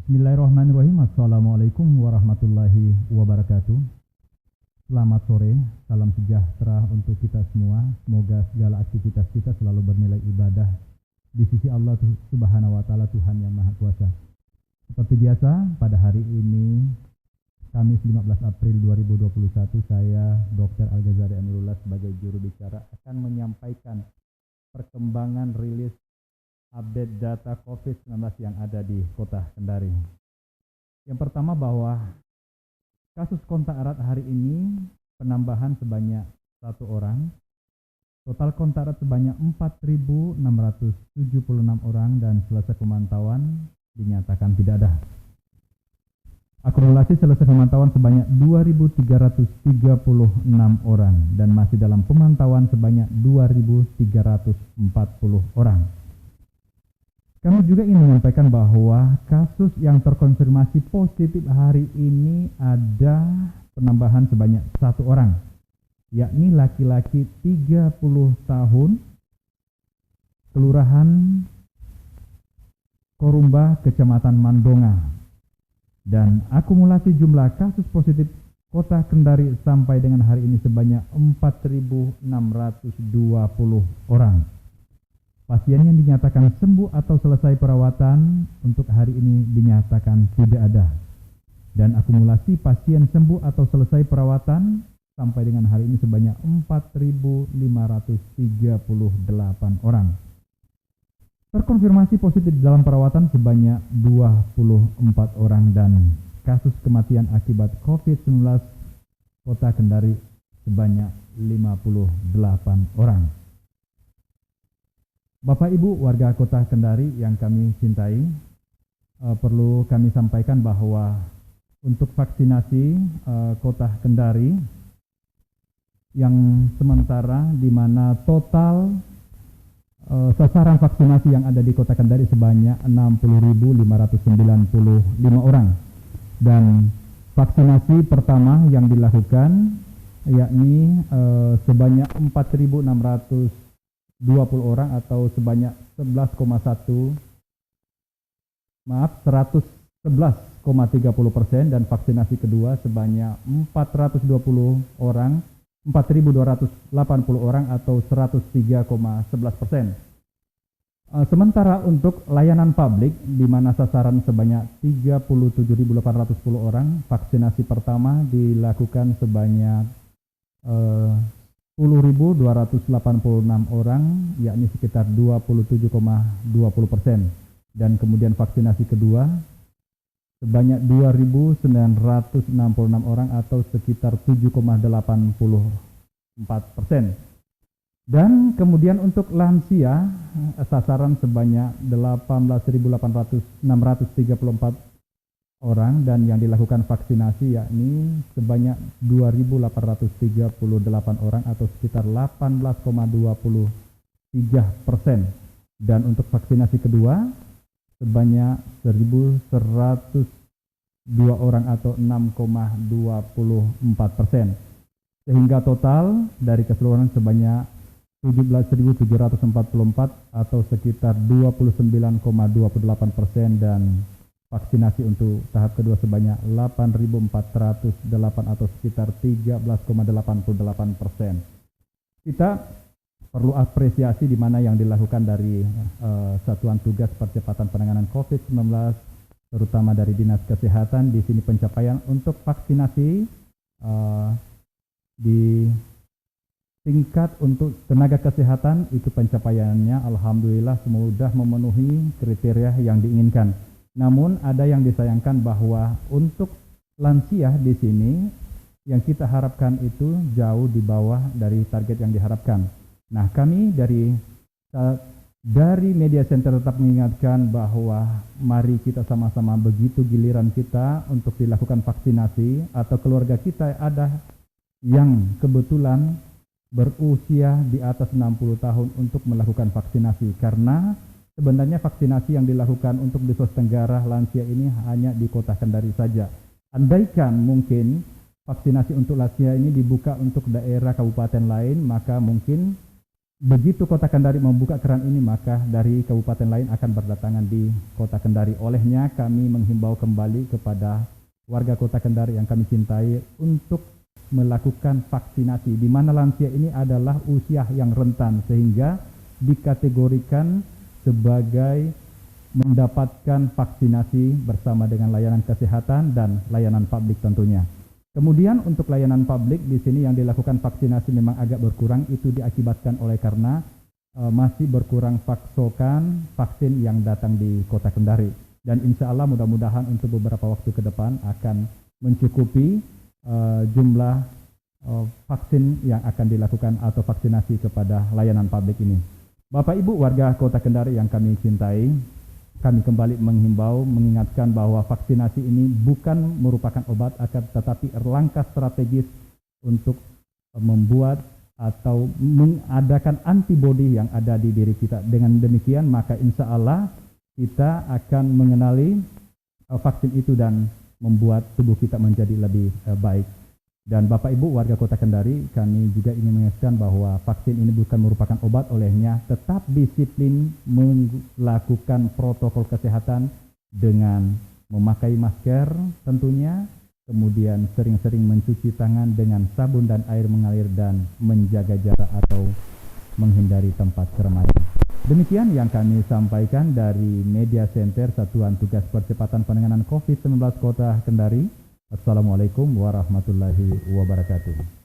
Bismillahirrahmanirrahim. Assalamualaikum warahmatullahi wabarakatuh. Selamat sore, salam sejahtera untuk kita semua. Semoga segala aktivitas kita selalu bernilai ibadah di sisi Allah Subhanahu wa taala, Tuhan yang Maha Kuasa. Seperti biasa, pada hari ini Kamis 15 April 2021, saya Dr. Al-Ghazali Amirullah sebagai juru bicara akan menyampaikan perkembangan rilis update data COVID-19 yang ada di Kota Kendari. Yang pertama, bahwa kasus kontak erat hari ini penambahan sebanyak 1 orang, total kontak erat sebanyak 4.676 orang, dan selesai pemantauan dinyatakan tidak ada. Akumulasi selesai pemantauan sebanyak 2.336 orang dan masih dalam pemantauan sebanyak 2.340 orang. Kami juga ingin menyampaikan bahwa kasus yang terkonfirmasi positif hari ini ada penambahan sebanyak 1 orang, yakni laki-laki 30 tahun, Kelurahan Korumba, Kecamatan Mandonga. Dan akumulasi jumlah kasus positif Kota Kendari sampai dengan hari ini sebanyak 4.620 orang. Pasien yang dinyatakan sembuh atau selesai perawatan untuk hari ini dinyatakan tidak ada. Dan akumulasi pasien sembuh atau selesai perawatan sampai dengan hari ini sebanyak 4.538 orang. Terkonfirmasi positif dalam perawatan sebanyak 24 orang dan kasus kematian akibat COVID-19 Kota Kendari sebanyak 58 orang. Bapak Ibu warga Kota Kendari yang kami cintai, perlu kami sampaikan bahwa untuk vaksinasi Kota Kendari yang sementara di mana total sasaran vaksinasi yang ada di Kota Kendari sebanyak 60.595 orang, dan vaksinasi pertama yang dilakukan yakni sebanyak 4.620 orang atau sebanyak 111,30%, dan vaksinasi kedua sebanyak 420 orang, 4.280 orang atau 103,11%. Sementara untuk layanan publik di mana sasaran sebanyak 37.810 orang, vaksinasi pertama dilakukan sebanyak 10.286 orang, yakni sekitar 27,20%, dan kemudian vaksinasi kedua sebanyak 2.966 orang atau sekitar 7,84%. Dan kemudian untuk lansia sasaran sebanyak 18.634 orang dan yang dilakukan vaksinasi yakni sebanyak 2.838 orang atau sekitar 18,23%. Dan untuk vaksinasi kedua sebanyak 1.102 orang atau 6,24%. Sehingga total dari keseluruhan sebanyak 17.744 atau sekitar 29,28%, dan vaksinasi untuk tahap kedua sebanyak 8.408 atau sekitar 13,88%. Kita perlu apresiasi di mana yang dilakukan dari Satuan Tugas Percepatan Penanganan COVID-19, terutama dari Dinas Kesehatan. Di sini pencapaian untuk vaksinasi di tingkat untuk tenaga kesehatan itu pencapaiannya alhamdulillah sudah memenuhi kriteria yang diinginkan. Namun ada yang disayangkan bahwa untuk lansia di sini yang kita harapkan itu jauh di bawah dari target yang diharapkan. Nah, kami dari Media Center tetap mengingatkan bahwa mari kita sama-sama begitu giliran kita untuk dilakukan vaksinasi atau keluarga kita ada yang kebetulan berusia di atas 60 tahun untuk melakukan vaksinasi, karena sebenarnya vaksinasi yang dilakukan untuk di Sulawesi Tenggara lansia ini hanya di Kota Kendari saja. Andaikan mungkin vaksinasi untuk lansia ini dibuka untuk daerah kabupaten lain, maka mungkin begitu Kota Kendari membuka keran ini, maka dari kabupaten lain akan berdatangan di Kota Kendari. Olehnya kami menghimbau kembali kepada warga Kota Kendari yang kami cintai untuk melakukan vaksinasi, di mana lansia ini adalah usia yang rentan sehingga dikategorikan sebagai mendapatkan vaksinasi bersama dengan layanan kesehatan dan layanan publik tentunya. Kemudian untuk layanan publik di sini yang dilakukan vaksinasi memang agak berkurang, itu diakibatkan oleh karena masih berkurang pasokan vaksin yang datang di Kota Kendari. Dan insya Allah mudah-mudahan untuk beberapa waktu ke depan akan mencukupi jumlah vaksin yang akan dilakukan atau vaksinasi kepada layanan publik ini. Bapak Ibu warga Kota Kendari yang kami cintai, kami kembali menghimbau, mengingatkan bahwa vaksinasi ini bukan merupakan obat, akan tetapi langkah strategis untuk membuat atau mengadakan antibodi yang ada di diri kita. Dengan demikian, maka insya Allah kita akan mengenali vaksin itu dan membuat tubuh kita menjadi lebih baik. Dan Bapak Ibu warga Kota Kendari, kami juga ingin mengingatkan bahwa vaksin ini bukan merupakan obat, olehnya tetap disiplin melakukan protokol kesehatan dengan memakai masker tentunya, kemudian sering-sering mencuci tangan dengan sabun dan air mengalir dan menjaga jarak atau menghindari tempat keramaian. Demikian yang kami sampaikan dari Media Center Satuan Tugas Percepatan Penanganan COVID-19 Kota Kendari. Assalamualaikum warahmatullahi wabarakatuh.